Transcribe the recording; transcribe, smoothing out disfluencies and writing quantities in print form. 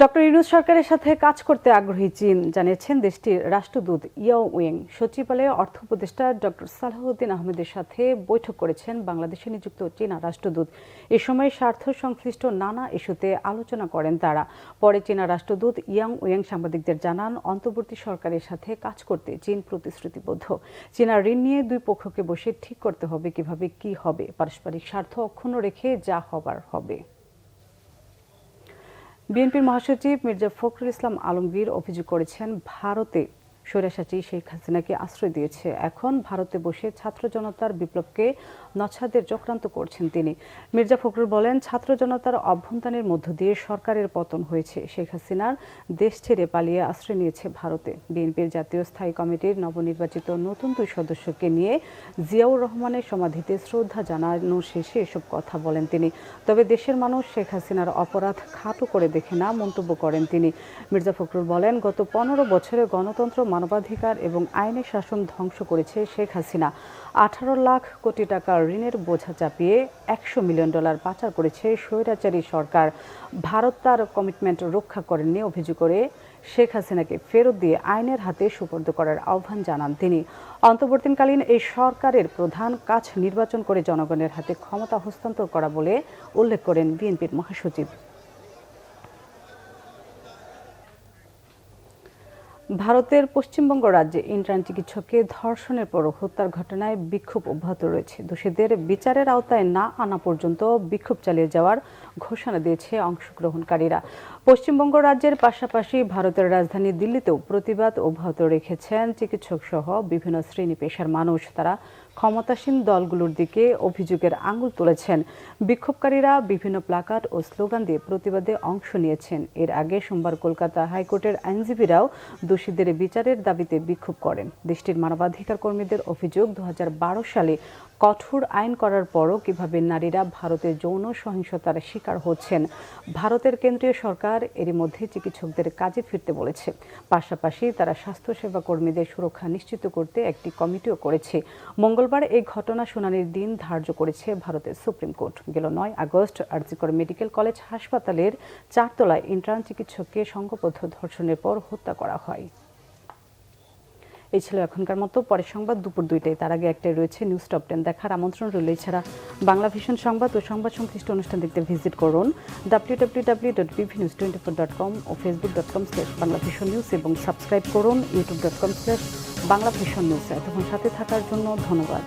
Doctor Yunus সরকারের সাথে কাজ করতে আগ্রহী চীন জানিয়েছেন দেশটির রাষ্ট্রদূত ইয়াও উইং। সচিবালয়ে অর্থ উপদেষ্টা ডক্টর সালাহউদ্দিন আহমেদের সাথে বৈঠক করেছেন বাংলাদেশে নিযুক্ত চীনা রাষ্ট্রদূত। এ সময় স্বার্থ সংশ্লিষ্ট নানা ইস্যুতে আলোচনা করেন তারা। পরে চীনা রাষ্ট্রদূত ইয়াং উইং সাংবাদিকদের জানান, অন্তর্বর্তী সরকারের সাথে কাজ করতে চীন প্রতিশ্রুতিবদ্ধ। চীনা ঋণ নিয়ে দুই পক্ষকে বসে ঠিক করতে হবে কিভাবে কি হবে, পারস্পরিক স্বার্থ অক্ষুণ্ণ রেখে যা হবার হবে। বিএনপির মহাসচিব মির্জা ফখরুল ইসলাম আলমগীর অভিযোগ করেছেন, ভারতে স্বৈরাচারী শেখ হাসিনাকে আশ্রয় দিয়েছে, এখন ভারতে বসে ছাত্র জনতার বিপ্লবকে নছাদের চক্রান্ত করছেন তিনি। মির্জা ফখরুল বলেন, ছাত্র জনতার অভ্যুত্থানের মধ্য দিয়ে সরকারের পতন হয়েছে, শেখ হাসিনার দেশ ছেড়ে পালিয়ে আশ্রয় নিয়েছে ভারতে। বিএনপির জাতীয় স্থায়ী কমিটির নবনির্বাচিত নতুন দুই সদস্যকে নিয়ে জিয়াউর রহমানের সমাধিতে শ্রদ্ধা জানানো শেষে এসব কথা বলেন তিনি। তবে দেশের মানুষ শেখ হাসিনার অপরাধ খাটো করে দেখে না মন্তব্য করেন তিনি। মির্জা ফখরুল বলেন, গত 15 বছরে গণতন্ত্র, মানবাধিকার এবং আইনের শাসন ধ্বংস করেছে শেখ হাসিনা। 18 লাখ কোটি টাকা ঋণের বোঝা চাপিয়ে $100 মিলিয়ন পাচার করেছে স্বৈরাচারী সরকার। ভারত তার কমিটমেন্ট রক্ষা করেননি অভিযোগ করে শেখ হাসিনাকে ফেরত দিয়ে আইনের হাতে সুপর্দ করার আহ্বান জানান তিনি। অন্তর্বর্তীকালীন এই সরকারের প্রধান কাজ নির্বাচন করে জনগণের হাতে ক্ষমতা হস্তান্তর করা বলে উল্লেখ করেন বিএনপির মহাসচিব। ভারতের পশ্চিমবঙ্গ রাজ্যে ইন্টার্ন চিকিৎসককে ধর্ষণের পর হত্যার ঘটনায় বিক্ষোভ অব্যাহত রয়েছে। দোষীদের বিচারের আওতায় না আনা পর্যন্ত বিক্ষোভ চালিয়ে যাওয়ার ঘোষণা দিয়েছে অংশগ্রহণকারীরা। পশ্চিমবঙ্গ রাজ্যের পাশাপাশি ভারতের রাজধানী দিল্লিতেও প্রতিবাদ অব্যাহত রেখেছেন চিকিৎসক সহ বিভিন্ন শ্রেণী পেশার মানুষ। তারা ক্ষমতাসীন দলগুলোর দিকে অভিযোগের আঙুল তুলেছেন। বিক্ষোভকারীরা বিভিন্ন প্লাকার্ড ও স্লোগান দিয়ে প্রতিবাদে অংশ নিয়েছেন। এর আগে সোমবার কলকাতা হাইকোর্টের আইনজীবীরাও দোষীদের বিচারের দাবিতে বিক্ষোভ করেন। দেশটির মানবাধিকার কর্মীদের অভিযোগ, 2012 সালে কঠোর আইন করার পরও কিভাবে নারীরা ভারতে যৌন সহিংসতার শিকার হচ্ছেন। ভারতের কেন্দ্রীয় সরকার এরই মধ্যে চিকিৎসকদের কাজে ফিরতে বলেছে। পাশাপাশি তারা স্বাস্থ্যসেবা কর্মীদের সুরক্ষা নিশ্চিত করতে একটি কমিটিও করেছে। মঙ্গলবার এই ঘটনা শুনানির দিন ধার্য করেছে ভারতের সুপ্রিম কোর্ট। গেল 9 আগস্ট আরজিকর মেডিকেল কলেজ হাসপাতালের 4 তলায় ইন্টার্ন চিকিৎসককে সংঘবদ্ধ ধর্ষণের পর হত্যা করা হয়। এই ছিল এখনকার মতো। পরের সংবাদ দুপুর 2টায়। তার আগে একটাই রয়েছে নিউজ টপ 10 দেখার আমন্ত্রণ রইল। এছাড়া বাংলা ভিশন সংবাদ ও সংবাদ সংশ্লিষ্ট অনুষ্ঠান দেখতে ভিজিট করুন www.bvnews24.com ও facebook.com/banglavisionnews এবং সাবস্ক্রাইব করুন youtube.com/banglavisionnews। এতক্ষণ সাথে থাকার জন্য ধন্যবাদ।